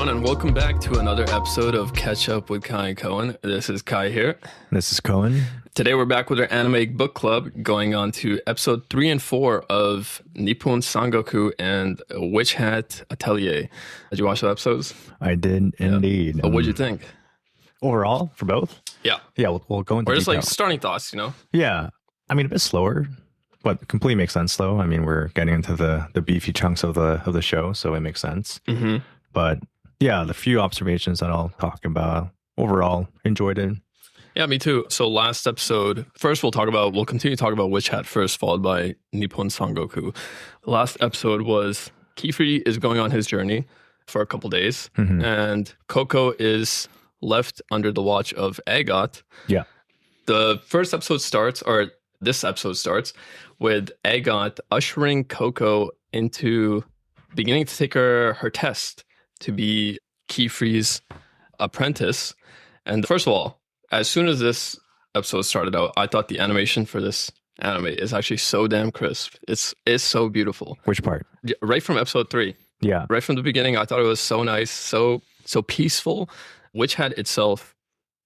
everyone, and welcome back to another episode of Catch Up with Kai and Cohen. This is Kai here. This is Cohen. Today we're back with our anime book club, going on to episode 3 and 4 of Nippon Sangoku and Witch Hat Atelier. Did you watch the episodes? I did indeed. What did you think? Overall, for both? Yeah. Yeah, we'll go into Or just detail. like starting thoughts, you know? Yeah. I mean, a bit slower, but completely makes sense, though. I mean, we're getting into the beefy chunks of the show, so it makes sense. Mm-hmm. But yeah, the few observations that I'll talk about, overall, enjoyed it. Yeah, me too. So last episode, first we'll continue to talk about Witch Hat first, followed by Nippon Sangoku. Last episode was Kifri is going on his journey for a couple days, and Coco is left under the watch of Agot. Yeah. The first episode starts, or this episode starts, with Agot ushering Coco into beginning to take her test to be Kifri's apprentice. And first of all, as soon as this episode started out, I thought the animation for this anime is actually so damn crisp. It's so beautiful. Which part? Right from episode 3. Yeah. Right from the beginning, I thought it was so nice, so peaceful. Witch Hat itself,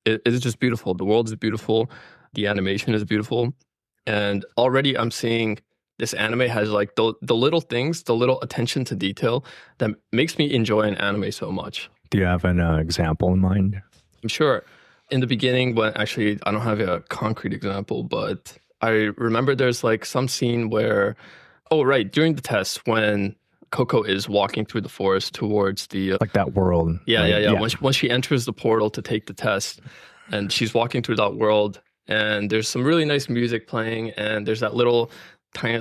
it is just beautiful. The world is beautiful. The animation is beautiful. And already I'm seeing this anime has like the little things, the little attention to detail that makes me enjoy an anime so much. Do you have an example in mind? I'm sure. In the beginning, when actually I don't have a concrete example, but I remember there's like some scene where, during the test when Coco is walking through the forest towards the like that world. Yeah. When she enters the portal to take the test, and she's walking through that world, and there's some really nice music playing, and there's that little tiny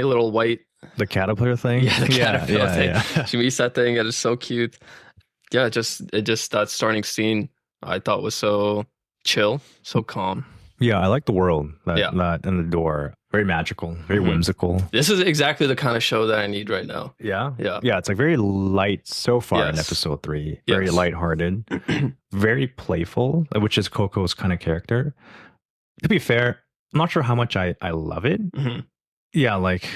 little white, the caterpillar thing. Yeah, the caterpillar thing. Yeah. She meets that thing, and it's so cute. Yeah, just that starting scene I thought was so chill, so calm. Yeah, I like the world that and the door. Very magical, very whimsical. This is exactly the kind of show that I need right now. Yeah? Yeah. Yeah, it's like very light so far in Yes. episode 3. Very Yes. lighthearted, very playful, which is Coco's kind of character. To be fair, I'm not sure how much I love it. Mhm. Yeah, like,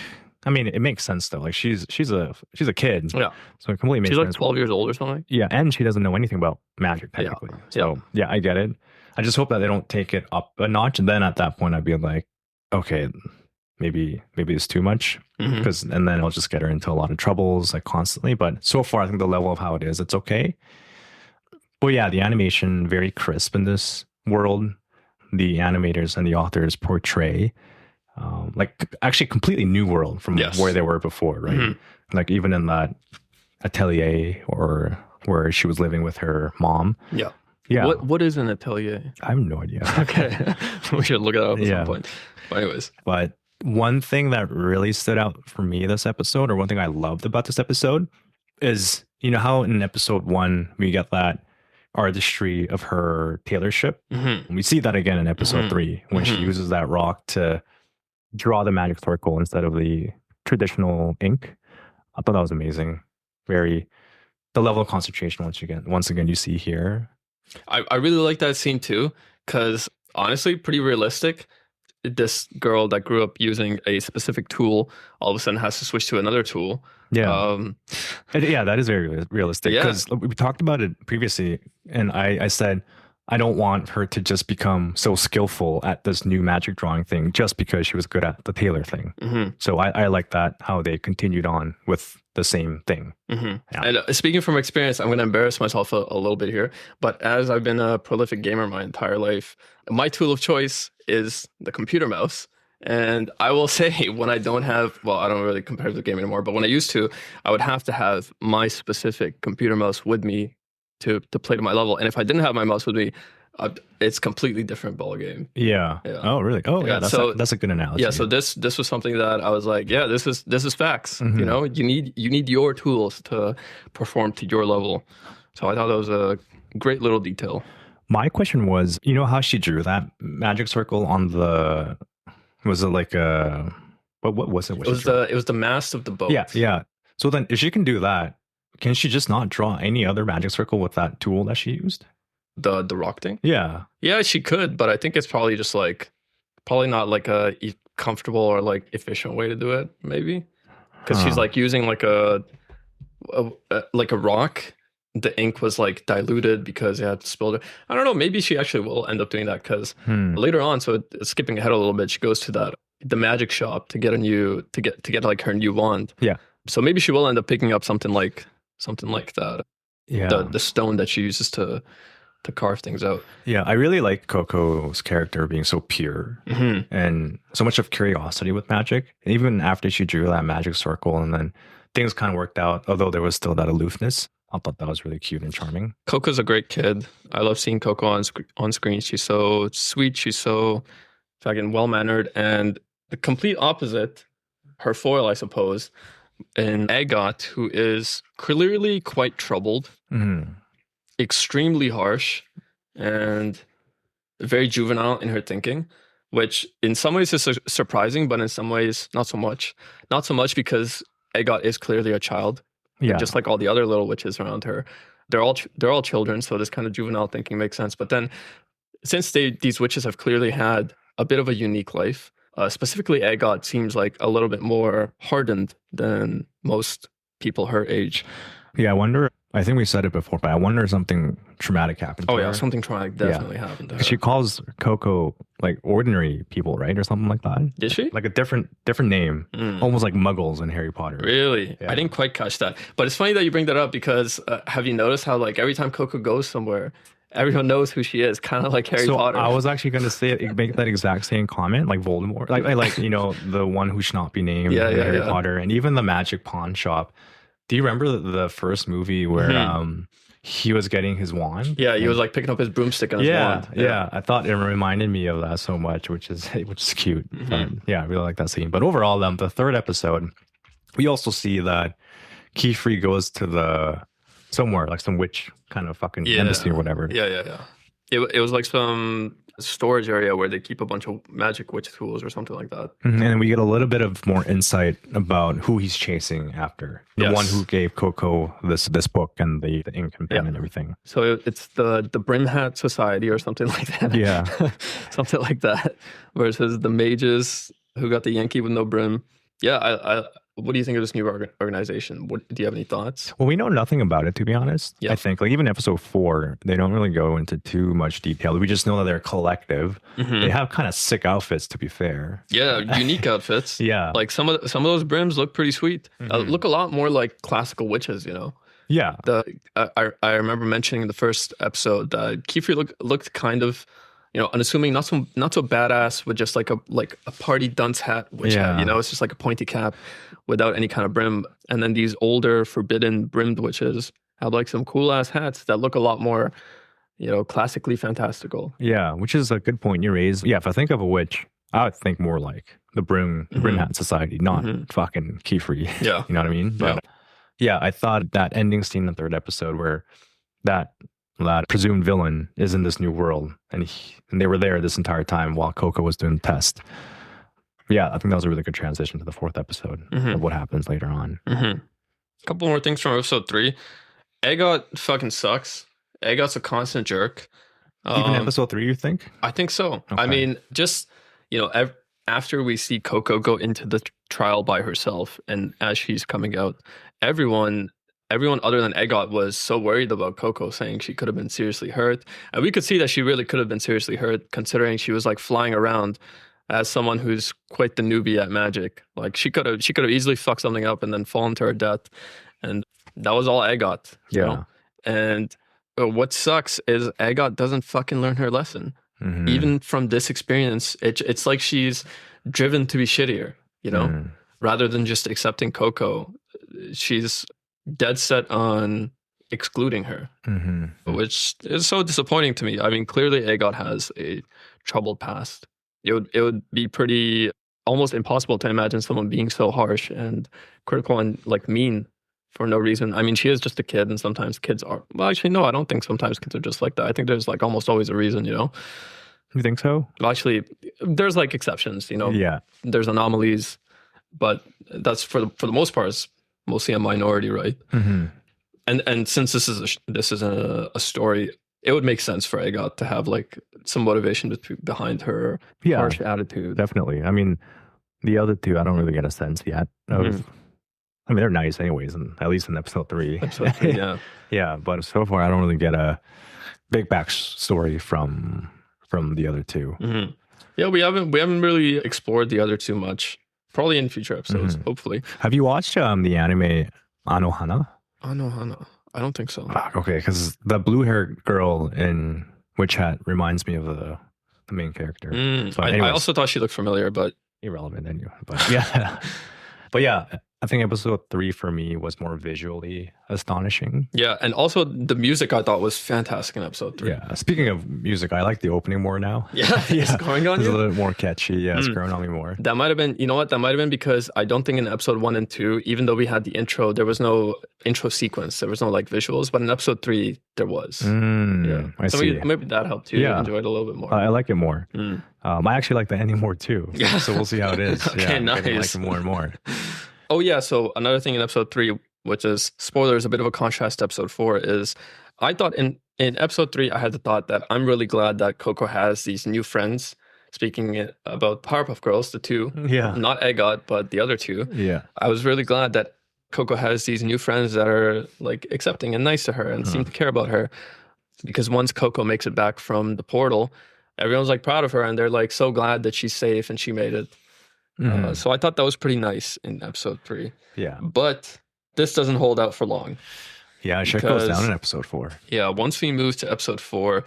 I mean, it makes sense though. Like she's a kid. Yeah. So it completely makes She's like sense. 12 years old or something. Yeah, and she doesn't know anything about magic technically. So yeah, I get it. I just hope that they don't take it up a notch, and then at that point I'd be like, okay, maybe it's too much, Mhm. and then I'll just get her into a lot of troubles like constantly. But so far, I think the level of how it is, it's okay. But yeah, the animation very crisp in this world. The animators and the authors portray like actually completely new world from Yes. where they were before, right? Mhm. Like even in that atelier or where she was living with her mom. Yeah. Yeah, What is an atelier? I have no idea. Okay. We should look it up at Yeah. some point. But anyways. But one thing that really stood out for me this episode, or one thing I loved about this episode, is you know how in episode 1 we get that artistry of her tailorship. Mhm. We see that again in episode Mhm. 3 when she Mhm. uses that rock to draw the magic circle instead of the traditional ink. I thought that was amazing. The level of concentration once again you see here. I really like that scene too, because honestly, pretty realistic. This girl that grew up using a specific tool all of a sudden has to switch to another tool. Yeah. Yeah, that is very realistic. Yeah. Because we talked about it previously, and I said, I don't want her to just become so skillful at this new magic drawing thing just because she was good at the tailor thing. Mhm. So I like that, how they continued on with the same thing. Mhm. Yeah. And speaking from experience, I'm going to embarrass myself a little bit here. But as I've been a prolific gamer my entire life, my tool of choice is the computer mouse. And I will say when I don't have, well, I don't really competitive game anymore, but when I used to, I would have to have my specific computer mouse with me to play to my level. And if I didn't have my mouse with me, it's completely different ball game. Yeah. Yeah. Oh, really? Oh, yeah. That's a good analogy. Yeah. So this was something that I was like, yeah, this is facts. Mhm. You know, you need your tools to perform to your level. So I thought that was a great little detail. My question was, you know how she drew that magic circle on the, was it like a, what was it? It was the mast of the boat. Yeah, yeah. So then if she can do that, can she just not draw any other magic circle with that tool that she used? The rock thing. Yeah. Yeah, she could, but I think it's probably just probably not like a comfortable or like efficient way to do it. Maybe because she's like using like a rock the ink was like diluted because it had spilled it. I don't know. Maybe she actually will end up doing that because later on, so skipping ahead a little bit, she goes to the magic shop to get a new to get like her new wand. Yeah. So maybe she will end up picking up something like that. Yeah. The stone that she uses to carve things out. Yeah, I really like Coco's character being so pure and so much of curiosity with magic. And even after she drew that magic circle and then things kind of worked out, although there was still that aloofness. I thought that was really cute and charming. Coco's a great kid. I love seeing Coco on screen. She's so sweet. She's so fucking well-mannered. And the complete opposite, her foil, I suppose, and Agot, who is clearly quite troubled, extremely harsh, and very juvenile in her thinking, which in some ways is surprising, but in some ways not so much. Not so much because Agot is clearly a child, just like all the other little witches around her. They're all children, so this kind of juvenile thinking makes sense. But then, since these witches have clearly had a bit of a unique life, specifically Agot seems like a little bit more hardened than most people her age. Yeah, I wonder. I think we said it before, but I wonder if something traumatic happened to her. Something traumatic definitely happened to her. She calls Coco like ordinary people, right? Or something like that. Did she? Like a different name. Almost like muggles in Harry Potter. Really? Yeah. I didn't quite catch that. But it's funny that you bring that up because have you noticed how like every time Coco goes somewhere, everyone knows who she is, kind of like Harry Potter. I was actually going to say make that exact same comment, like Voldemort, like you know, the one who should not be named in Harry Potter, and even the magic pawn shop. Do you remember the first movie where he was getting his wand? Yeah, he was like picking up his broomstick and his wand. Yeah, I thought it reminded me of that so much, which is cute. But yeah, I really like that scene. But overall, the third episode, we also see that Keyfree goes to somewhere like some witch kind of fucking embassy or whatever. Yeah. It was like some storage area where they keep a bunch of magic witch tools or something like that. And we get a little bit of more insight about who he's chasing after. The one who gave Coco this book and the ink and pen and everything. So it's the Brim Hat Society or something like that. Yeah. Something like that. Where it says the mages who got the Yankee with no brim. Yeah, I what do you think of this new organization? Do you have any thoughts? Well, we know nothing about it, to be honest. Yeah. I think like even episode 4, they don't really go into too much detail. We just know that they're a collective. They have kind of sick outfits, to be fair. Yeah, unique outfits. Yeah, like some of those brims look pretty sweet. Look a lot more like classical witches, you know. Yeah. I remember mentioning in the first episode that Keyfree looked kind of, you know, unassuming, not so badass with just like a party dunce hat, witch hat, you know, it's just like a pointy cap without any kind of brim. And then these older forbidden brimmed witches have like some cool ass hats that look a lot more, you know, classically fantastical. Yeah, which is a good point you raised. Yeah, if I think of a witch, I would think more like the Brim Hat Society, not fucking Keyfree. Yeah. You know what I mean? But yeah, I thought that ending scene in the third episode where that presumed villain is in this new world and they were there this entire time while Coco was doing the test. Yeah, I think that was a really good transition to the fourth episode of what happens later on. A couple more things from episode 3. Agot fucking sucks. Agot's a constant jerk. Even episode 3, you think? I think so. Okay. I mean, just, you know, after we see Coco go into the trial by herself and as she's coming out, everyone other than Agot was so worried about Coco, saying she could have been seriously hurt. And we could see that she really could have been seriously hurt, considering she was like flying around as someone who's quite the newbie at magic. Like she could have easily fucked something up and then fallen to her death. And that was all Agot. You know? And what sucks is Agot doesn't fucking learn her lesson. Even from this experience, it's like she's driven to be shittier, you know? Rather than just accepting Coco, she's dead set on excluding her, which is so disappointing to me. I mean, clearly Agot has a troubled past. It would be pretty almost impossible to imagine someone being so harsh and critical and like mean for no reason. I mean, she is just a kid, and sometimes kids are. Well, actually, no, I don't think sometimes kids are just like that. I think there's like almost always a reason, you know. You think so? Well, actually, there's like exceptions, you know. Yeah. There's anomalies, but that's for the most part, it's mostly a minority, right? And since this is a story, it would make sense for Agot to have like some motivation behind her harsh attitude. Definitely. I mean, the other two, I don't really get a sense yet of I mean, they're nice anyways, and at least in episode 3. Episode 3, yeah. Yeah, but so far I don't really get a big backstory from the other 2. Mm-hmm. Yeah, we haven't really explored the other 2 much. Probably in future episodes, hopefully. Have you watched the anime Anohana? Anohana? I don't think so. Okay, because the blue hair girl in Witch Hat reminds me of the main character. So I also thought she looked familiar, but irrelevant anyway. But yeah, but yeah, I think episode 3 for me was more visually astonishing. Yeah, and also the music I thought was fantastic in episode 3. Yeah, speaking of music, I like the opening more now. Yeah, it's growing on you. It's a you. little bit more catchy. Yeah, it's growing on me more. That might have been, you know what? That might have been because I don't think in episode 1 and 2, even though we had the intro, there was no intro sequence. There was no like visuals, but in episode 3 there was. Yeah, I see. Maybe that helped you enjoy it a little bit more. I like it more. I actually like the ending more too. Yeah. So we'll see how it is. Okay, nice. I like it more and more. Oh yeah, so another thing in episode 3, which is spoilers, a bit of a contrast to episode 4, is I thought in episode 3, I had the thought that I'm really glad that Coco has these new friends. Speaking about Powerpuff Girls, the 2, not Egot, but the other 2. Yeah, I was really glad that Coco has these new friends that are like accepting and nice to her and seem to care about her. Because once Coco makes it back from the portal, everyone's like proud of her and they're like so glad that she's safe and she made it. So I thought that was pretty nice in episode 3. Yeah. But this doesn't hold out for long. Yeah, shit goes down in episode 4. Yeah, once we move to episode 4,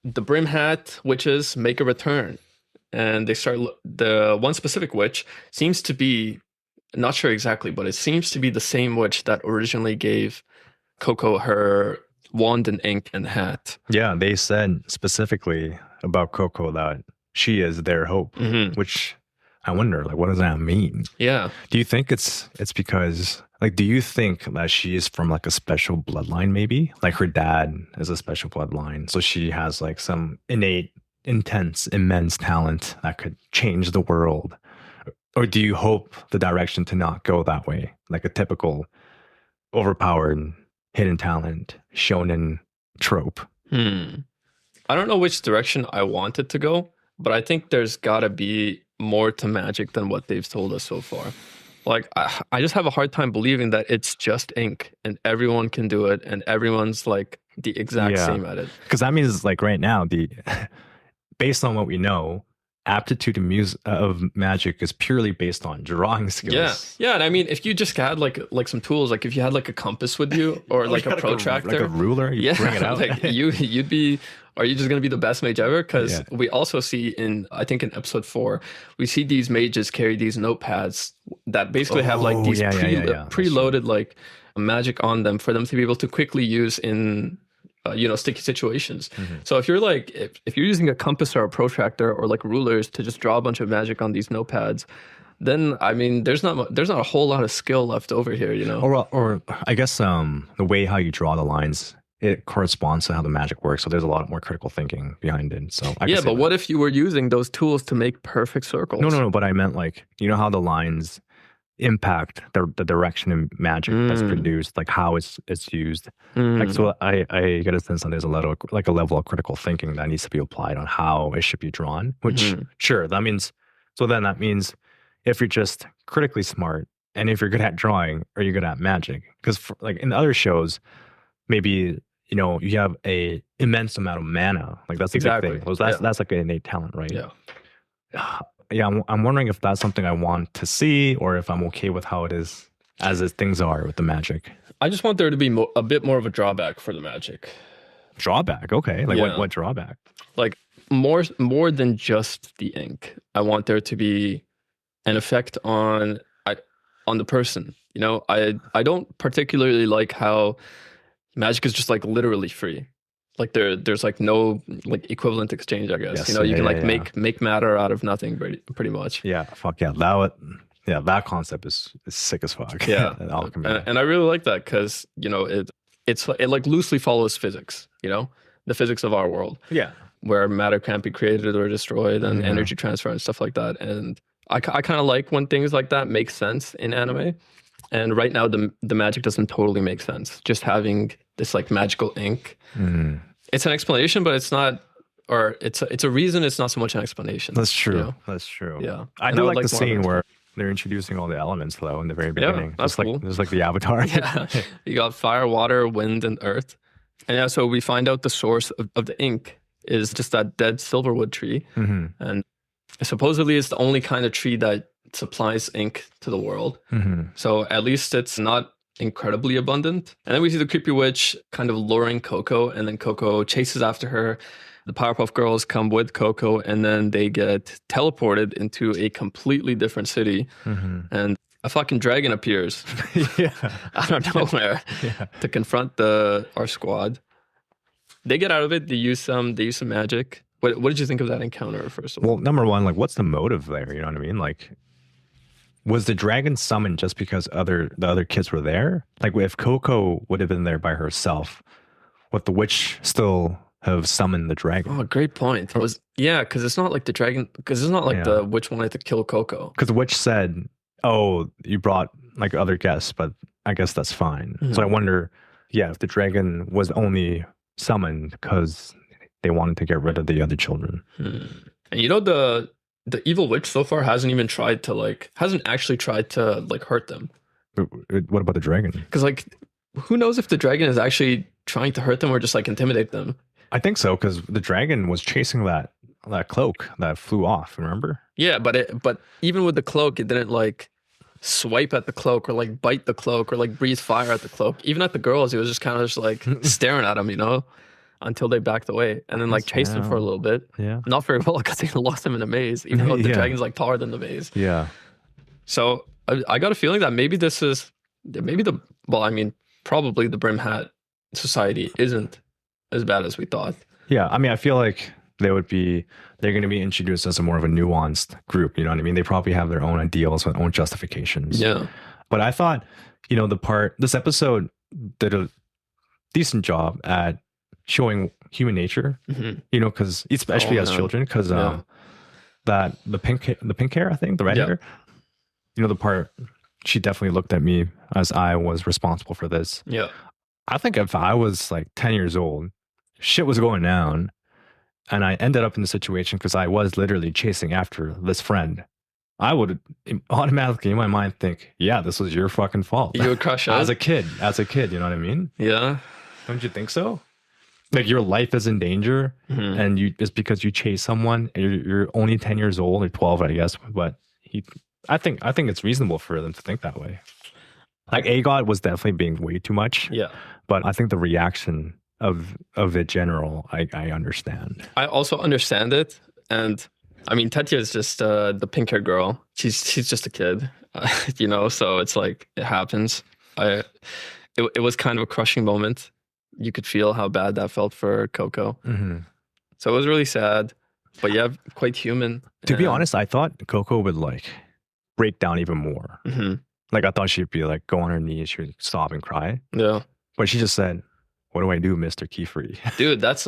the Brim Hat witches make a return. And they start, the one specific witch seems to be, not sure exactly, but it seems to be the same witch that originally gave Coco her wand and ink and hat. Yeah, they said specifically about Coco that she is their hope, which I wonder, like, what does that mean? Yeah. Do you think it's because, like, do you think that she is from like a special bloodline maybe? Like her dad is a special bloodline. So she has like some innate, intense, immense talent that could change the world. Or do you hope the direction to not go that way? Like a typical overpowered hidden talent shonen trope. I don't know which direction I want it to go, but I think there's gotta be more to magic than what they've told us so far. Like, I just have a hard time believing that it's just ink and everyone can do it and everyone's like the exact same at it. Because that means like right now, based on what we know, aptitude of magic is purely based on drawing skills. Yeah, and I mean, if you just had like some tools, like if you had like a compass with you or like a protractor, like a ruler, you bring it out. Like you'd be. Are you just going to be the best mage ever? Because we also see I think in episode 4, we see these mages carry these notepads that basically have like these preloaded like magic on them for them to be able to quickly use in sticky situations. So if you're like if you're using a compass or a protractor or like rulers to just draw a bunch of magic on these notepads, then I mean there's not a whole lot of skill left over here, you know. Or I guess the way how you draw the lines, it corresponds to how the magic works. So there's a lot more critical thinking behind it. So but what if you were using those tools to make perfect circles? No. But I meant like, you know how the lines impact the direction of magic that's produced, like how it's used. Like, so I get a sense that there's a level of critical thinking that needs to be applied on how it should be drawn. Which sure, that means if you're just critically smart and if you're good at drawing, are you good at magic? Because like in the other shows, maybe you have a immense amount of mana. Like that's a big thing. Well, that's like an innate talent, right? Yeah. I'm wondering if that's something I want to see, or if I'm okay with how it is as things are with the magic. I just want there to be a bit more of a drawback for the magic. Drawback, okay. Like what drawback? Like more than just the ink. I want there to be an effect on the person. I don't particularly like how magic is just like literally free. Like there's like no like equivalent exchange, I guess. Yes, you can make matter out of nothing pretty much. Yeah, fuck yeah. That concept is sick as fuck. Yeah. and I really like that because, it like loosely follows physics, the physics of our world. Yeah. Where matter can't be created or destroyed and energy transfer and stuff like that. And I kind of like when things like that make sense in anime. And right now, the magic doesn't totally make sense. Just having this like magical ink, it's an explanation, but it's not, or it's a reason. It's not so much an explanation. That's true. That's true. Yeah, I do like the scene where they're introducing all the elements though in the very Yeah, beginning. that's cool. Just like the Avatar. Yeah, you got fire, water, wind, and earth. And yeah, so we find out the source of the ink is just that dead silverwood tree. hmm And supposedly it's the only kind of tree that supplies ink to the world. hmm So at least it's not incredibly abundant. And then we see the creepy witch kind of luring Coco, and then Coco chases after her. The Powerpuff Girls come with Coco, and then they get teleported into a completely different city. hmm And a fucking dragon appears yeah. out of nowhere Yeah. to confront our squad. They get out of it. They use some magic. What did you think of that encounter, first of all? Well, number one, like, what's the motive there? You know what I mean? Like, was the dragon summoned just because the other kids were there? Like, if Coco would have been there by herself, would the witch still have summoned the dragon? Oh, great point. Because it's not like the dragon. Because it's not like the witch wanted to kill Coco. Because the witch said, "Oh, you brought like other guests, but I guess that's fine." So I wonder, if the dragon was only summoned because they wanted to get rid of the other children. And you know, the evil witch so far hasn't actually tried to hurt them. What about the dragon? Because who knows if the dragon is actually trying to hurt them or just intimidate them? I think so, because the dragon was chasing that cloak that flew off. Remember? Yeah, but even with the cloak, it didn't swipe at the cloak or bite the cloak or breathe fire at the cloak. Even at the girls, it was just kind of just staring at them, until they backed away, and then chased them for a little bit. Yeah, not very well because they lost him in a maze, even though the dragon's taller than the maze. Yeah. So I got a feeling that probably the Brim Hat Society isn't as bad as we thought. Yeah, I mean, I feel like they're going to be introduced as a more of a nuanced group. You know what I mean? They probably have their own ideals and own justifications. Yeah. But I thought, this episode did a decent job at showing human nature. Because especially as children, because that the pink hair, I think, the red hair. The part she definitely looked at me as I was responsible for this. Yeah. I think if I was 10 years old, shit was going down, and I ended up in the situation because I was literally chasing after this friend, I would automatically in my mind think, yeah, this was your fucking fault. You would crush out? As a kid, you know what I mean? Yeah. Don't you think so? Your life is in danger, and it's because you chase someone, and you're only 10 years old or 12, I guess, but I think it's reasonable for them to think that way. Agot was definitely being way too much. Yeah. But I think the reaction of it general, I understand. I also understand it. And I mean, Tetya is just the pink haired girl. She's just a kid, so it's it happens. It was kind of a crushing moment. You could feel how bad that felt for Coco. So it was really sad, but quite human. To be honest, I thought Coco would break down even more. I thought she'd be go on her knees, she would sob and cry. Yeah. But she just said, "What do I do, Mr. Keyfree?" Dude, that's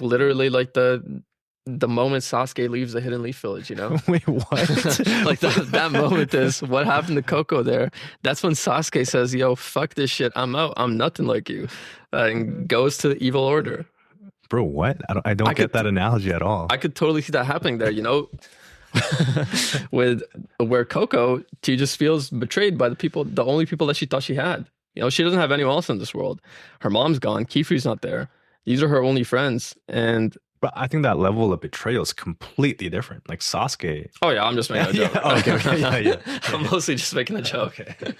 literally the moment Sasuke leaves the Hidden Leaf Village, Wait, what? that moment is what happened to Coco there. That's when Sasuke says, "Yo, fuck this shit. I'm out. I'm nothing like you," and goes to the evil order. Bro, what? I don't get that analogy at all. I could totally see that happening there, with where Coco, she just feels betrayed by the only people that she thought she had. She doesn't have anyone else in this world. Her mom's gone. Keyfree's not there. These are her only friends. But I think that level of betrayal is completely different. Sasuke. Oh yeah, I'm just making a joke. Okay. I'm mostly just making a joke. Okay.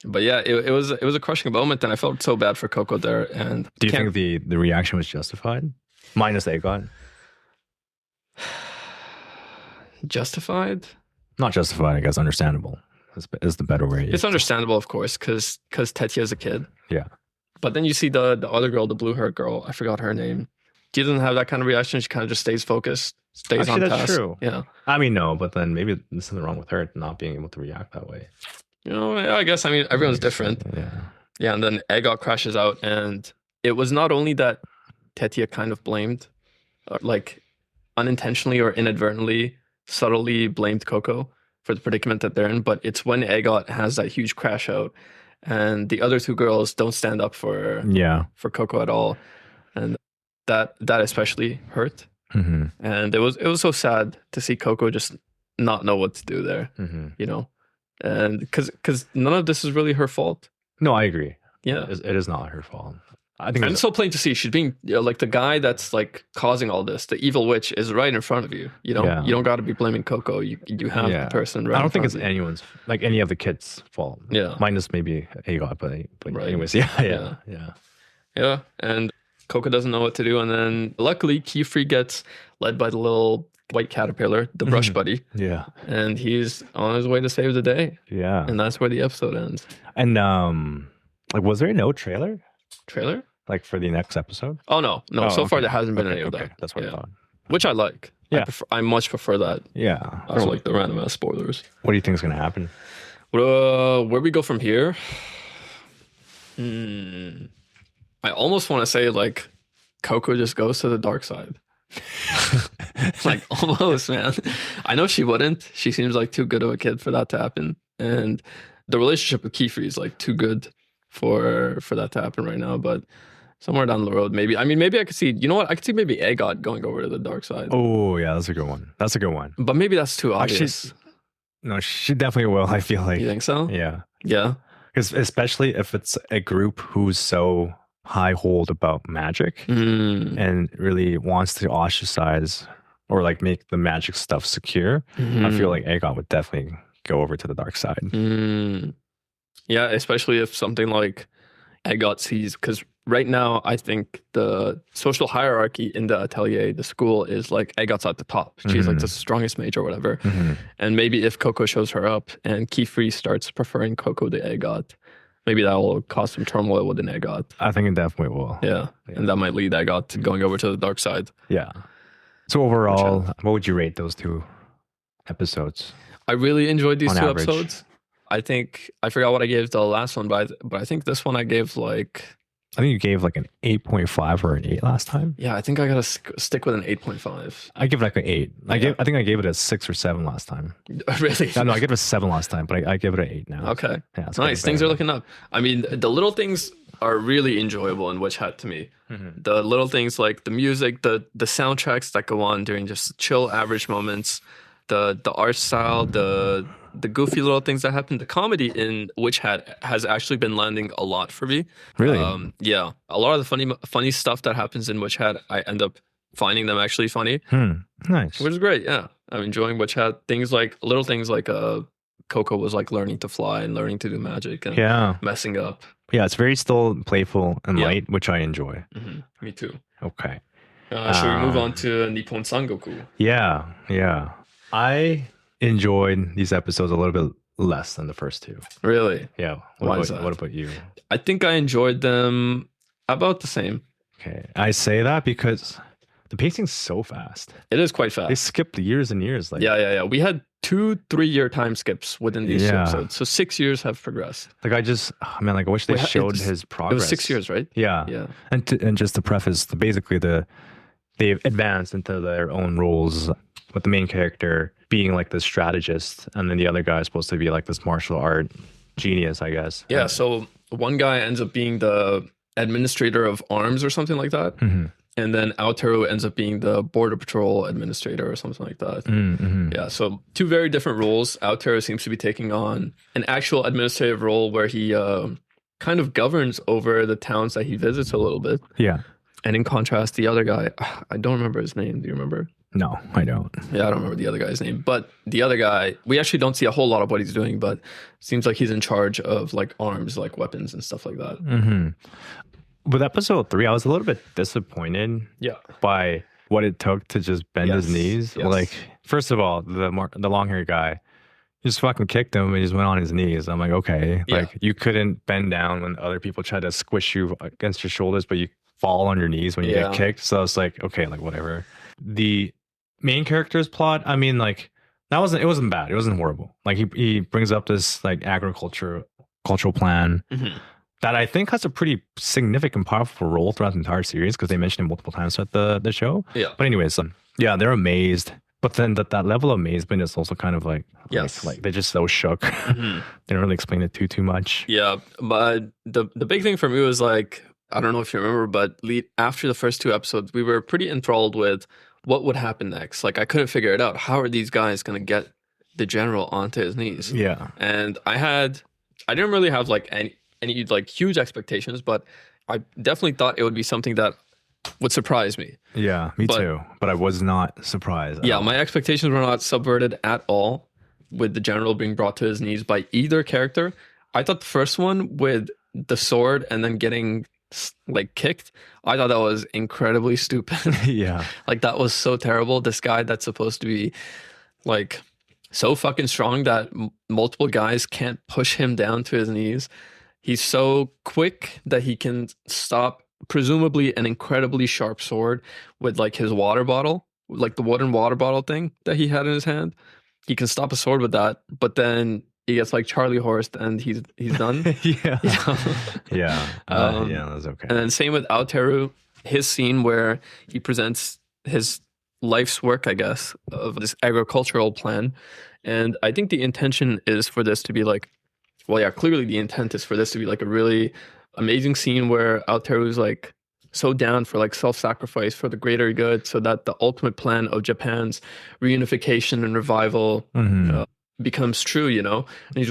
But yeah, it was a crushing moment, and I felt so bad for Coco there. And do you think the reaction was justified? Minus Aegon? Justified? Not justified, I guess. Understandable is the better way. It's understandable, of course, because Tetya is a kid. Yeah. But then you see the other girl, the blue haired girl. I forgot her name. She doesn't have that kind of reaction. She kind of just stays focused, stays on task. That's true. Yeah. I mean, no, but then maybe there's something wrong with her not being able to react that way. I guess. Everyone's different. Yeah. Yeah, and then Aegot crashes out, and it was not only that Tetya kind of blamed, unintentionally or inadvertently, subtly blamed Coco for the predicament that they're in, but it's when Aegot has that huge crash out, and the other two girls don't stand up for Coco at all, and that especially hurt. And it was so sad to see Coco just not know what to do there, Mm-hmm. you know? And because none of this is really her fault. No, I agree. Yeah. It is not her fault. I think And it's so plain to see. She's being like the guy that's like causing all this. The evil witch is right in front of you. You know, Yeah. you don't got to be blaming Coco. You have the person. Right I don't in think front it's of you. anyone's, like any of the kids' fault. Yeah. Minus maybe Aegon, but Right. anyways, Yeah. Yeah. And Coco doesn't know what to do. And then luckily, Keyfree gets led by the little white caterpillar, the brush buddy. Yeah. And he's on his way to save the day. Yeah. And that's where the episode ends. And like, was there no trailer? Trailer? Like for the next episode? Oh, no. No, so far there hasn't been Okay, any of okay. that. That's what I thought. Which I like. Yeah. I much prefer that. Yeah. I don't like the random ass spoilers. What do you think is going to happen? Where we go from here? I almost want to say like Coco just goes to the dark side. Like almost, man. I know she wouldn't. She seems like too good of a kid for that to happen. And the relationship with Keyfree is like too good for that to happen right now. But somewhere down the road, maybe. I mean, maybe I could see, you know what? I could see maybe Aegon going over to the dark side. Oh, yeah, that's a good one. That's a good one. But maybe that's too obvious. No, she definitely will, I feel like. You think so? Yeah. Yeah. Because especially if it's a group who's so high hold about magic and really wants to ostracize or like make the magic stuff secure, I feel like Aegon would definitely go over to the dark side. Yeah, especially if something like Aegon sees, because right now I think the social hierarchy in the atelier, the school, is like Aegon's at the top. She's like the strongest mage or whatever. And maybe if Coco shows her up and Keyfree starts preferring Coco to Aegon, maybe that will cause some turmoil within Aegon. I think it definitely will. Yeah. And that might lead Aegon to going over to the dark side. Yeah. So overall, what would you rate those two episodes? I really enjoyed these On two average. episodes. I think I forgot what I gave the last one, but I think this one I gave like, I think you gave like an 8.5 or an 8 last time. yeah, I think I gotta stick with an 8.5. I give it like an 8. Yeah. I think I gave it a 6 or 7 last time. Really? No, I gave it a 7 last time, but I give it an 8 now. Okay. Yeah, it's Nice. getting Things are better. looking up. I mean, the little things are really enjoyable in Witch Hat to me. The little things like the music, the soundtracks that go on during just chill average moments, the art style, the goofy little things that happen. The comedy in Witch Hat has actually been landing a lot for me. Really? Yeah. A lot of the funny stuff that happens in Witch Hat, I end up finding them actually funny, Nice. which is great. Yeah. I'm enjoying Witch Hat. Little things like Coco was like learning to fly and learning to do magic and Yeah. messing up. Yeah, it's very still playful and Yeah. light, which I enjoy. Me too. Okay. Should we move on to Nippon Sangoku? Yeah. I enjoyed these episodes a little bit less than the first two. Really? Yeah. Why is that? What about you? I think I enjoyed them about the same. Okay. I say that because the pacing's so fast. It is quite They fast. skipped years and years. Like, Yeah. We had 2-3 year time skips within these two Yeah. episodes. So 6 years have progressed. like I just, man, like I wish they Wait, showed it's- his It progress. was 6 years, right? Yeah. Yeah. And just to preface, basically they've advanced into their own roles, with the main character being like the strategist, and then the other guy is supposed to be like this martial art genius, I guess. Yeah. So one guy ends up being the administrator of arms or something like that. And then Aoteru ends up being the border patrol administrator or something like that. Yeah, so two very different roles. Aoteru seems to be taking on an actual administrative role where he kind of governs over the towns that he visits a little bit. Yeah. And in contrast, the other guy, I don't remember his name. Do you remember? No, I don't. Yeah, I don't remember the other guy's name. But the other guy, we actually don't see a whole lot of what he's doing, but it seems like he's in charge of like arms, like weapons and stuff like that. With episode 3, I was a little bit disappointed Yeah. by what it took to just bend his Yes, knees. yes. Like, first of all, the long haired guy just fucking kicked him and he just went on his knees. I'm like, okay, Yeah. like you couldn't bend down when other people try to squish you against your shoulders, but you fall on your knees when you Yeah. get kicked. So it's like, okay, like whatever. The main character's plot, I mean, like it wasn't bad. It wasn't horrible. Like he brings up this like cultural plan that I think has a pretty significant, powerful role throughout the entire series because they mentioned it multiple times throughout the show. Yeah. But anyways, yeah, they're amazed. But then that level of amazement is also kind of like, Yes. like they're just so shook. They don't really explain it too much. Yeah, but the big thing for me was like, I don't know if you remember, but after the first 2 episodes, we were pretty enthralled with what would happen next. Like I couldn't figure it out. How are these guys going to get the general onto his knees. Yeah. And I didn't really have like any like huge expectations, but I definitely thought it would be something that would surprise me. Yeah, me too. But I was not surprised. Yeah, my expectations were not subverted at all with the general being brought to his knees by either character. I thought the first one with the sword and then getting like kicked, I thought that was incredibly stupid. Yeah. Like that was so terrible. This guy that's supposed to be like so fucking strong that multiple guys can't push him down to his knees. He's so quick that he can stop presumably an incredibly sharp sword with like his water bottle, like the wooden water bottle thing that he had in his hand. He can stop a sword with that, but then he gets like Charlie horsed and he's done. Yeah. You know? Yeah. Yeah, that's okay. And then same with Aoteru, his scene where he presents his life's work, I guess, of this agricultural plan. And I think the intention is for this to be like, well, yeah, clearly the intent is for this to be like a really amazing scene where Aoteru is like so down for like self-sacrifice for the greater good, so that the ultimate plan of Japan's reunification and revival becomes true, you know? And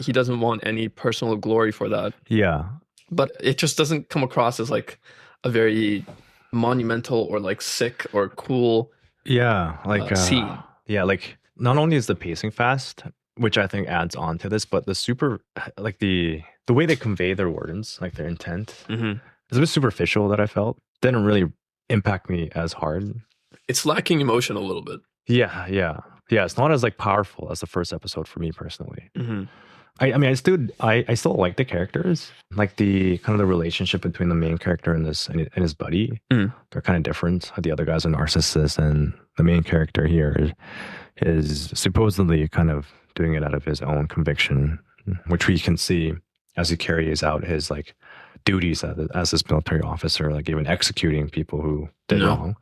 he doesn't want any personal glory for that. Yeah. But it just doesn't come across as like a very monumental or like sick or cool Yeah. Like scene. Yeah, like not only is the pacing fast, which I think adds on to this, but the way they convey their words, like their intent, is a bit superficial that I felt. Didn't really impact me as hard. It's lacking emotion a little bit. Yeah. It's not as like powerful as the first episode for me personally. I mean, I still like the characters, like the kind of the relationship between the main character and his buddy. They're kind of different. The other guy's a narcissist, and the main character here is supposedly kind of doing it out of his own conviction, which we can see as he carries out his like duties as this military officer, like even executing people who did wrong.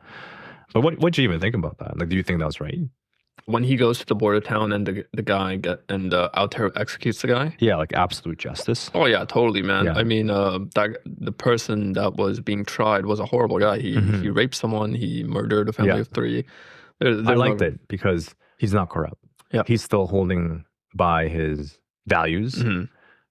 But what do you even think about that? Like, do you think that was right? When he goes to the border town and the guy Aoteru executes the guy. Yeah, like absolute justice. Oh yeah, totally, man. Yeah. I mean, the person that was being tried was a horrible guy. He raped someone. He murdered a family of 3. I liked it because he's not corrupt. Yeah, he's still holding by his values.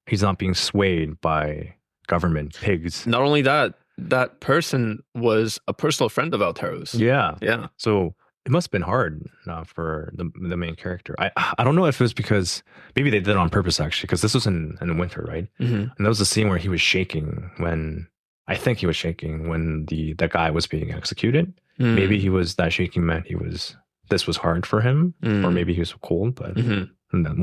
He's not being swayed by government pigs. Not only that, that person was a personal friend of Aoteru's. Yeah. So it must have been hard for the main character. I don't know if it was because maybe they did it on purpose, actually, because this was in the winter, right? And there was a scene where he was shaking when that guy was being executed. Maybe that shaking meant this was hard for him, or maybe he was cold, but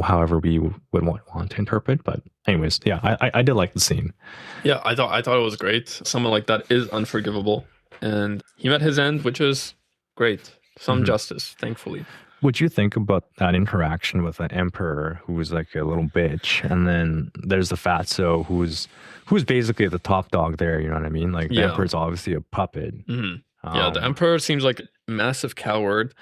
however we would want to interpret. But anyways, yeah, I did like the scene. Yeah, I thought it was great. Someone like that is unforgivable, and he met his end, which is great. Some justice, thankfully. What'd you think about that interaction with the emperor, who was like a little bitch, and then there's the Fatso, who's basically the top dog there? You know what I mean? Like the emperor's obviously a puppet. Yeah, the emperor seems like a massive coward.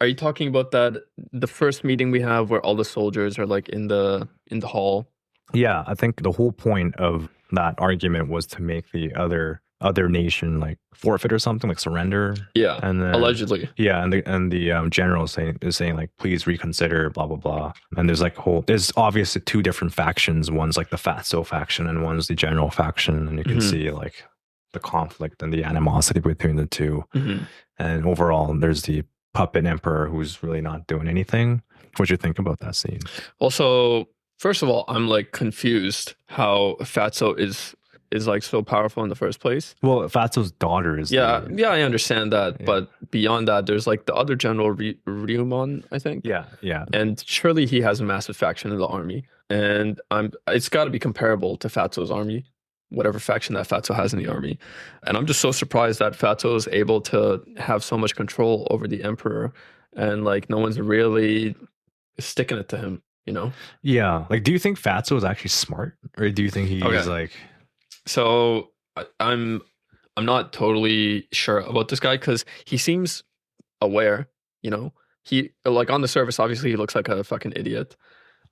Are you talking about the first meeting we have where all the soldiers are like in the hall? Yeah, I think the whole point of that argument was to make the other nation like forfeit or something, like surrender. Yeah, and then, allegedly. Yeah, and the general is saying like, please reconsider, blah blah blah. And there's obviously 2 different factions. One's like the Fatso faction, and one's the general faction, and you can see like the conflict and the animosity between the 2. And overall, there's the puppet emperor who's really not doing anything. What'd you think about that scene? Also, first of all, I'm like confused how Fatso is like so powerful in the first place. Well, Fatso's daughter is. Yeah, I understand that, but beyond that, there's like the other general Ryumon, I think. Yeah. And surely he has a massive faction in the army, and it's got to be comparable to Fatso's army, whatever faction that Fatso has in the army. And I'm just so surprised that Fatso is able to have so much control over the emperor, and like no one's really sticking it to him, you know? Yeah. Like, do you think Fatso is actually smart, or do you think he's like? So I'm not totally sure about this guy because he seems aware, you know? He like on the surface, obviously he looks like a fucking idiot,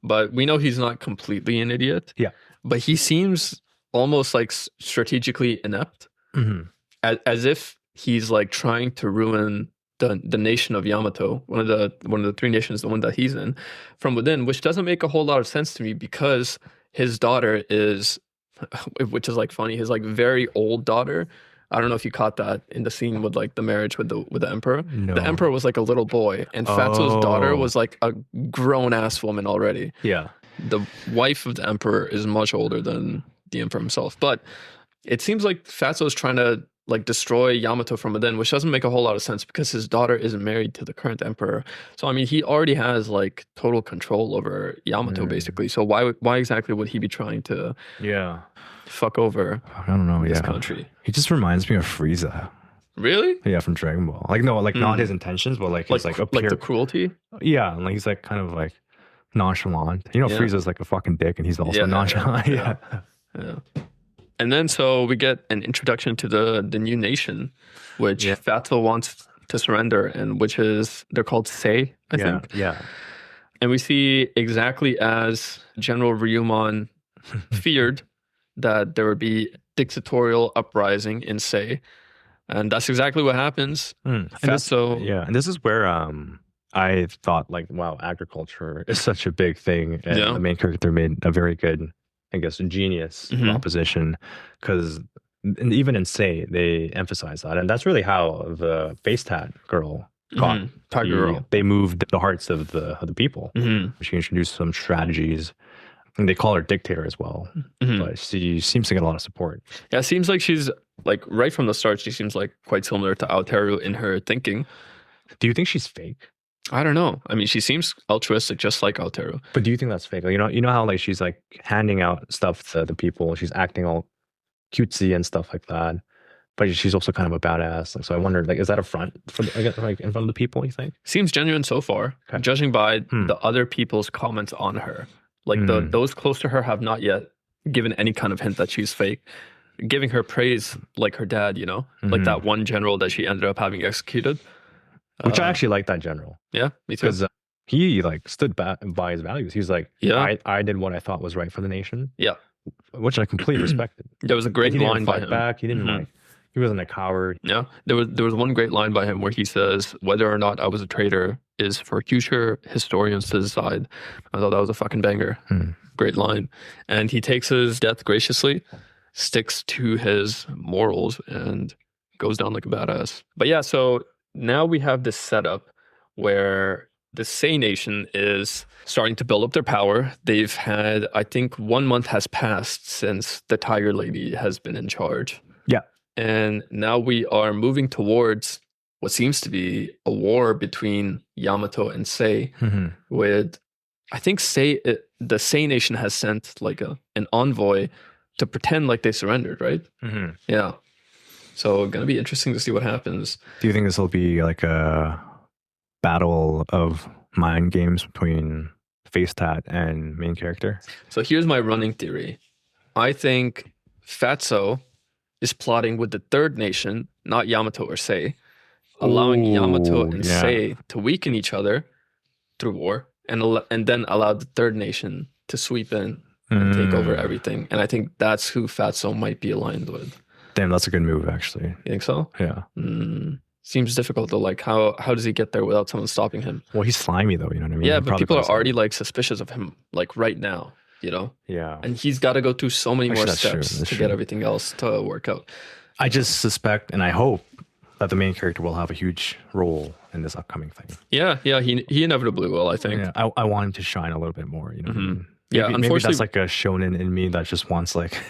but we know he's not completely an idiot. Yeah. But he seems almost like strategically inept, as if he's like trying to ruin the nation of Yamato, one of the three nations, the one that he's in, from within, which doesn't make a whole lot of sense to me because his daughter is, which is like funny, his like very old daughter. I don't know if you caught that in the scene with like the marriage with the emperor. No. The emperor was like a little boy, and Fatso's daughter was like a grown ass woman already. Yeah. The wife of the emperor is much older than the emperor himself, but it seems like Fatso is trying to like destroy Yamato from within, which doesn't make a whole lot of sense because his daughter isn't married to the current emperor. So I mean, he already has like total control over Yamato basically. So why exactly would he be trying to fuck over I don't know. this country? He just reminds me of Frieza. Really? Yeah, from Dragon Ball. Like no, like not his intentions, but like his like the cruelty. Yeah, and like he's like kind of like nonchalant. You know, Frieza's like a fucking dick, and he's also nonchalant. Yeah. And then so we get an introduction to the new nation, which Fatso wants to surrender, and which is they're called Sei, I think. Yeah. And we see exactly as General Ryumon feared that there would be dictatorial uprising in Sei, and that's exactly what happens. Fatso, and this is where I thought like, wow, agriculture is such a big thing, and the main character made a very good, I guess, genius opposition, because even in Sei they emphasize that, and that's really how the face tat girl got Tiger Girl. They moved the hearts of the people. She introduced some strategies, and they call her dictator as well. But she seems to get a lot of support. Yeah, it seems like she's like right from the start. She seems like quite similar to Aoteru in her thinking. Do you think she's fake? I don't know. I mean, she seems altruistic, just like Aoteru. But do you think that's fake? Like, you know how like she's like handing out stuff to the people. She's acting all cutesy and stuff like that. But she's also kind of a badass. Like, so I wondered, like, is that a front for like in front of the people? You think? Seems genuine so far, judging by the other people's comments on her. Like those close to her have not yet given any kind of hint that she's fake. Giving her praise like her dad, you know, like that one general that she ended up having executed. Which I actually like that general. Yeah, me too. Because he like stood by his values. He was like, I did what I thought was right for the nation. Yeah, which I completely respected. There was a great line by him. Back. He didn't like. He wasn't a coward. Yeah, there was one great line by him where he says, "Whether or not I was a traitor is for future historians to decide." I thought that was a fucking banger. Great line, and he takes his death graciously, sticks to his morals, and goes down like a badass. But yeah, so now we have this setup where the Sei Nation is starting to build up their power. They've had, I think, 1 month has passed since the Tiger Lady has been in charge. Yeah. And now we are moving towards what seems to be a war between Yamato and Sei, with, I think the Sei Nation has sent like an envoy to pretend like they surrendered, right? Yeah. So gonna be interesting to see what happens. Do you think this will be like a battle of mind games between face tat and main character? So here's my running theory. I think Fatso is plotting with the third nation, not Yamato or Sei, allowing Yamato and Sei to weaken each other through war, and then allow the third nation to sweep in and take over everything. And I think that's who Fatso might be aligned with. Damn, that's a good move, actually. You think so? Yeah. Seems difficult though. Like, how does he get there without someone stopping him? Well, he's slimy though, you know what I mean? Yeah, but people are already like suspicious of him, like right now, you know? Yeah. And he's got to go through so many more steps to get everything else to work out. I just suspect and I hope that the main character will have a huge role in this upcoming thing. Yeah, he inevitably will, I think. Yeah, I want him to shine a little bit more, you know? Yeah, maybe unfortunately, that's like a shonen in me that just wants like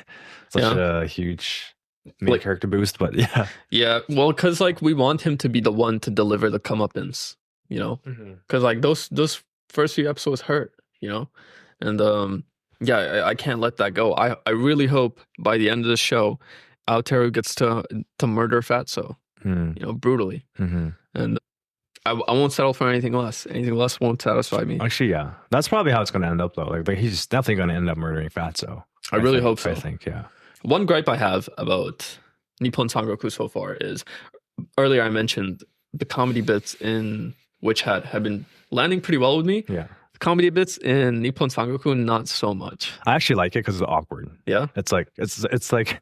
such a huge main character boost, but yeah, well, because like we want him to be the one to deliver the comeuppance, you know, because like those first few episodes hurt, you know, and I can't let that go. I really hope by the end of the show, Aoteru gets to murder Fatso, you know, brutally, and I won't settle for anything less. Anything less won't satisfy me. Actually, yeah, that's probably how it's going to end up though. Like he's definitely going to end up murdering Fatso. I really hope so. I think, yeah. One gripe I have about Nippon Sangoku so far is, earlier I mentioned the comedy bits in Witch Hat have been landing pretty well with me. Yeah. The comedy bits in Nippon Sangoku, not so much. I actually like it because it's awkward. Yeah? It's like,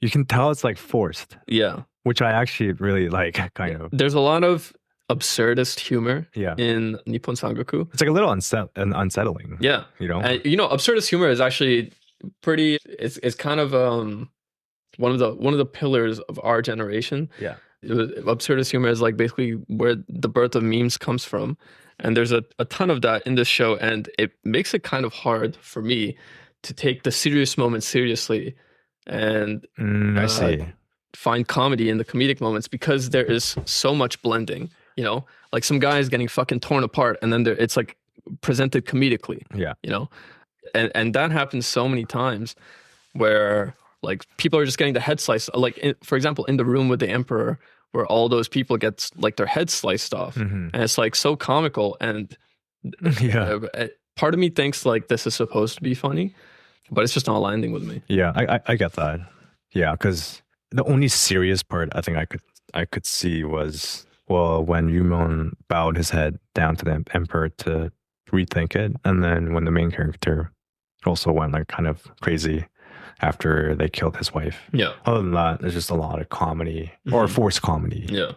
you can tell it's like forced. Yeah. Which I actually really like, kind of. There's a lot of absurdist humor Yeah. in Nippon Sangoku. It's like a little unsettling. Yeah. You know? And absurdist humor is actually pretty. It's kind of one of the pillars of our generation. Yeah. Absurdist humor is like basically where the birth of memes comes from, and there's a ton of that in this show, and it makes it kind of hard for me to take the serious moments seriously and I see. find comedy in the comedic moments because there is so much blending. Like some guy is getting fucking torn apart, and then it's like presented comedically. Yeah. And that happens so many times where like people are just getting the head sliced. Like for example, in the room with the emperor, where all those people get like their heads sliced off, and it's like so comical. And Yeah. Part of me thinks like this is supposed to be funny, but it's just not landing with me. Yeah, I get that. Yeah, because the only serious part I think I could see was, well, when Yumon bowed his head down to the emperor to rethink it, and then when the main character also went like kind of crazy after they killed his wife. Yeah. Other than that, there's just a lot of comedy or forced comedy. Yeah.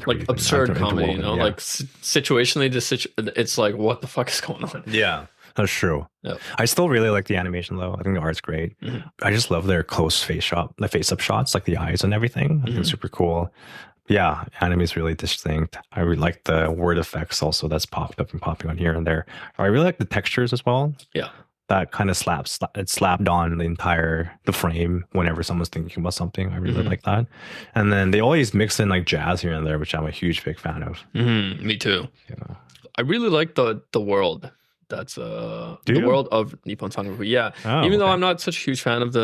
Like absurd comedy, yeah. like situationally, it's like, what the fuck is going on? Yeah, that's true. Yeah. I still really like the animation though. I think the art's great. I just love their close face-up shots, like the eyes and everything. I think it's super cool. Yeah, anime is really distinct. I really like the word effects also that's popped up and popping on here and there. I really like the textures as well. Yeah. That kind of slapped on the frame whenever someone's thinking about something. I really like that. And then they always mix in like jazz here and there, which I'm a huge big fan of. Me too. Yeah. I really like the world. That's the world of Nippon Sangoku. Yeah. Even though I'm not such a huge fan of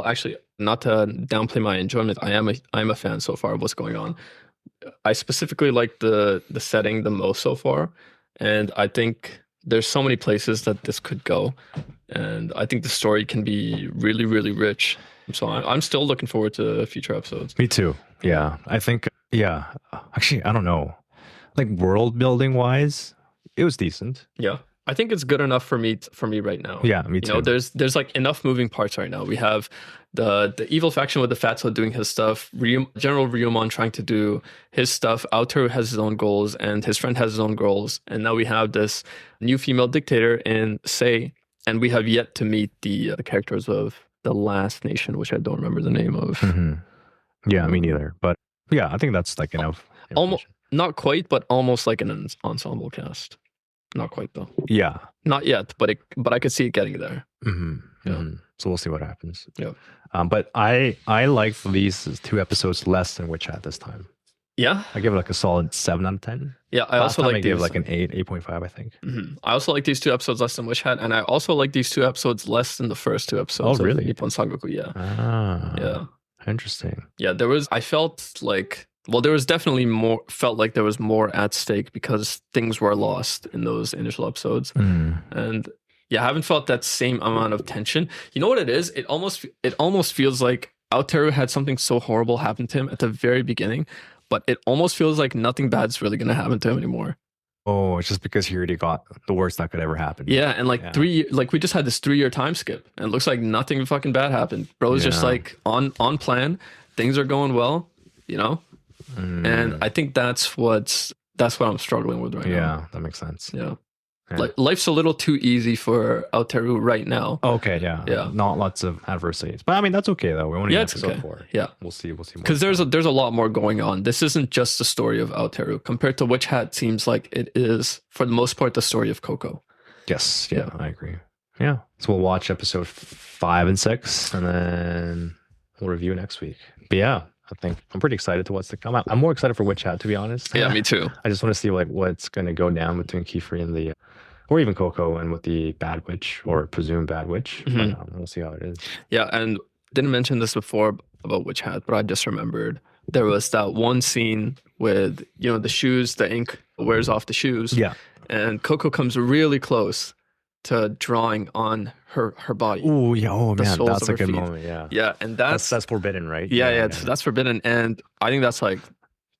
actually, not to downplay my enjoyment, I'm a fan so far of what's going on. I specifically like the setting the most so far, and I think there's so many places that this could go, and I think the story can be really, really rich. So I'm still looking forward to future episodes. Me too. Yeah, I think. Yeah, actually, I don't know. Like world building wise, it was decent. Yeah. I think it's good enough for me right now. Yeah, me too. There's like enough moving parts right now. We have the evil faction with the Fatso doing his stuff, General Ryumon trying to do his stuff, Aoteru has his own goals, and his friend has his own goals. And now we have this new female dictator in Sei, and we have yet to meet the characters of the last nation, which I don't remember the name of. Yeah, me neither. But yeah, I think that's like enough. Almost, not quite, but almost like an ensemble cast. Not quite though. Yeah. Not yet, but I could see it getting there. So we'll see what happens. Yeah. But I like these 2 episodes less than Witch Hat this time. Yeah. I give it like a solid 7 out of 10. Yeah. I also like gave like an 8.5, I think. I also like these 2 episodes less than Witch Hat, and I also like these 2 episodes less than the first 2 episodes. Oh, really? Of Nippon Sangoku. Yeah. Yeah. Interesting. Yeah. I felt like. Well, there was definitely felt like there was more at stake because things were lost in those initial episodes. And yeah, I haven't felt that same amount of tension. You know what it is? It almost feels like Aoteru had something so horrible happen to him at the very beginning, but it almost feels like nothing bad's really going to happen to him anymore. Oh, it's just because he already got the worst that could ever happen. Yeah, and like we just had this 3-year time skip, and it looks like nothing fucking bad happened. Bro's just like on plan. Things are going well, And I think that's what I'm struggling with right now. Yeah, that makes sense. Yeah. Like life's a little too easy for Aoteru right now. Okay, yeah. Not lots of adversities. But I mean, that's okay though. We're only in episode 4. Yeah. We'll see more. Because there's a lot more going on. This isn't just the story of Aoteru. Compared to Witch Hat, seems like it is, for the most part, the story of Coco. Yes, yeah. I agree. Yeah. So we'll watch episode 5 and 6, and then we'll review next week. But yeah, I think I'm pretty excited to what's to come out. I'm more excited for Witch Hat, to be honest. Yeah, me too. I just want to see like what's going to go down between Kiefer and or even Coco and with the bad witch or presumed bad witch. But, we'll see how it is. Yeah, and didn't mention this before about Witch Hat, but I just remembered there was that one scene with the shoes, the ink wears off the shoes. Yeah, and Coco comes really close to drawing on her body. Oh yeah, man, that's a good moment. Yeah, and that's forbidden, right? Yeah, that's forbidden, and I think that's like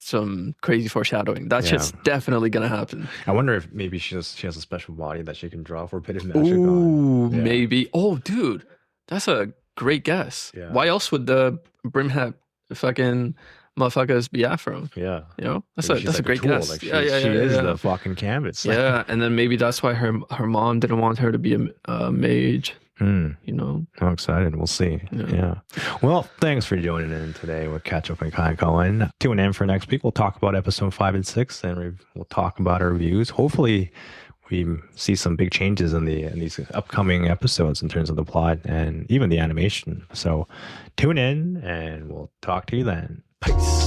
some crazy foreshadowing. That shit's definitely gonna happen. I wonder if maybe she has a special body that she can draw forbidden magic on. Ooh, maybe. Oh, dude, that's a great guess. Yeah. Why else would the Brim Hat fucking motherfucker is Biafra. Yeah. You know, that's Maybe she's a like great tool. guess. Like she Yeah. is the fucking canvas. Yeah, and then maybe that's why her mom didn't want her to be a mage. You know, I'm excited. We'll see. Yeah. Well, thanks for joining in today with Catch Up and Kind Cohen. Tune in for next week. We'll talk about episode 5 and 6, and we'll talk about our reviews. Hopefully, we see some big changes in these upcoming episodes in terms of the plot and even the animation. So, tune in, and we'll talk to you then. Peace.